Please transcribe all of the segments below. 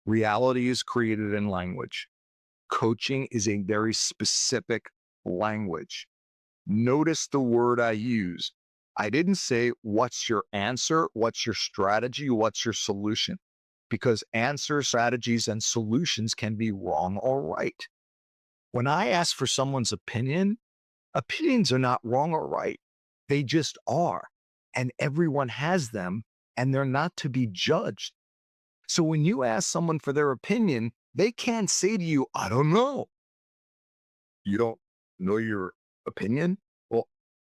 Reality is created in language. Coaching is a very specific language. Notice the word I use. I didn't say, what's your answer? What's your strategy? What's your solution? Because answers, strategies, and solutions can be wrong or right. When I ask for someone's opinion, opinions are not wrong or right. They just are. And everyone has them, and they're not to be judged. So when you ask someone for their opinion, they can't say to you, I don't know. You don't know your opinion? Well,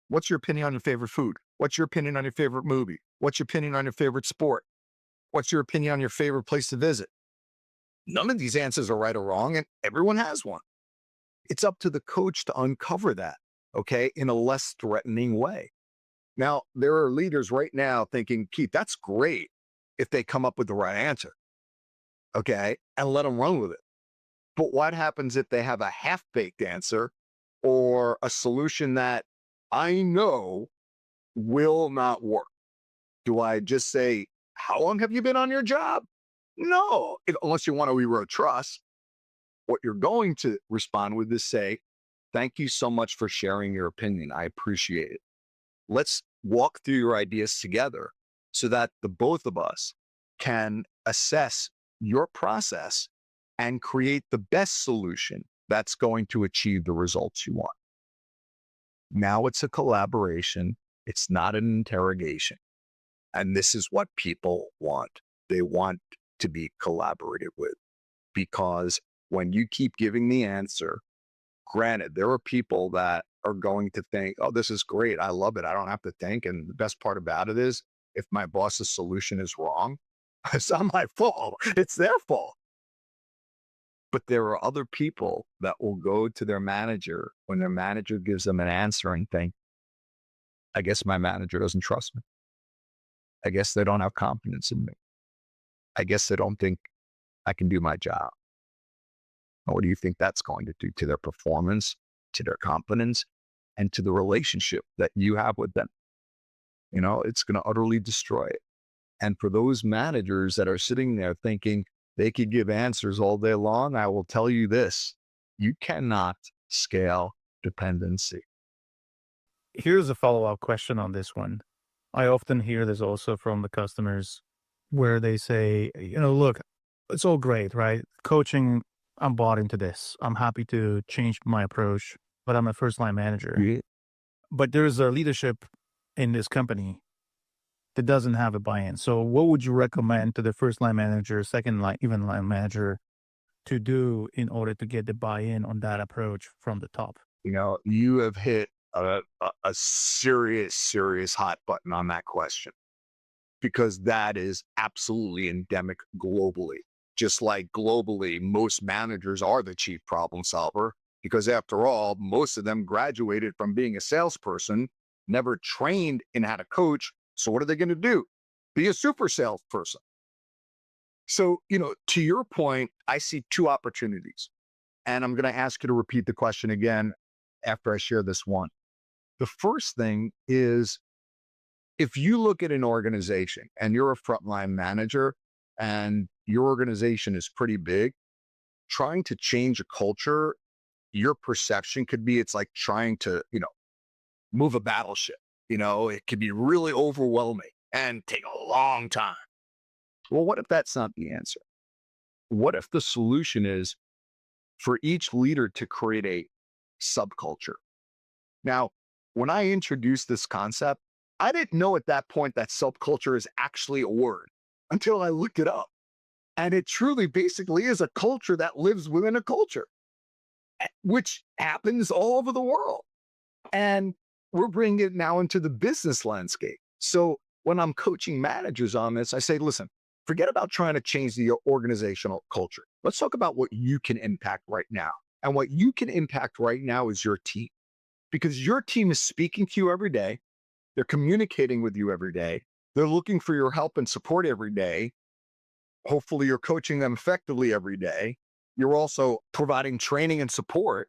what's your opinion on your favorite food? What's your opinion on your favorite movie? What's your opinion on your favorite sport? What's your opinion on your favorite place to visit? None of these answers are right or wrong, and everyone has one. It's up to the coach to uncover that, okay, in a less threatening way. Now, there are leaders right now thinking, Keith, that's great if they come up with the right answer, okay, and let them run with it. But what happens if they have a half baked answer or a solution that I know will not work? Do I just say, how long have you been on your job? No, unless you want to erode trust. What you're going to respond with is say, thank you so much for sharing your opinion. I appreciate it. Let's walk through your ideas together so that the both of us can assess your process and create the best solution that's going to achieve the results you want. Now it's a collaboration. It's not an interrogation. And this is what people want. They want to be collaborated with, because when you keep giving the answer, granted, there are people that are going to think, oh, this is great. I love it. I don't have to think. And the best part about it is if my boss's solution is wrong, it's not my fault. It's their fault. But there are other people that will go to their manager when their manager gives them an answer and think, I guess my manager doesn't trust me. I guess they don't have confidence in me. I guess they don't think I can do my job. And what do you think that's going to do to their performance, to their confidence, and to the relationship that you have with them? You know, it's going to utterly destroy it. And for those managers that are sitting there thinking they could give answers all day long, I will tell you this, you cannot scale dependency. Here's a follow-up question on this one. I often hear this also from the customers where they say, look, it's all great, right? Coaching, I'm bought into this. I'm happy to change my approach, but I'm a first line manager. Yeah. But there's a leadership in this company that doesn't have a buy in. So, what would you recommend to the first line manager, second line, even line manager to do in order to get the buy in on that approach from the top? You have hit a serious, serious hot button on that question, because that is absolutely endemic globally. Just like globally, most managers are the chief problem solver, because after all, most of them graduated from being a salesperson, never trained in how to coach. So what are they going to do? Be a super salesperson. So, to your point, I see two opportunities. And I'm going to ask you to repeat the question again after I share this one. The first thing is, if you look at an organization and you're a frontline manager and your organization is pretty big, trying to change a culture, your perception could be it's like trying to, move a battleship. It could be really overwhelming and take a long time. Well, what if that's not the answer? What if the solution is for each leader to create a subculture? Now, when I introduced this concept, I didn't know at that point that subculture is actually a word until I looked it up. And it truly basically is a culture that lives within a culture, which happens all over the world. And we're bringing it now into the business landscape. So when I'm coaching managers on this, I say, listen, forget about trying to change the organizational culture. Let's talk about what you can impact right now. And what you can impact right now is your team, because your team is speaking to you every day. They're communicating with you every day. They're looking for your help and support every day. Hopefully, you're coaching them effectively every day. You're also providing training and support.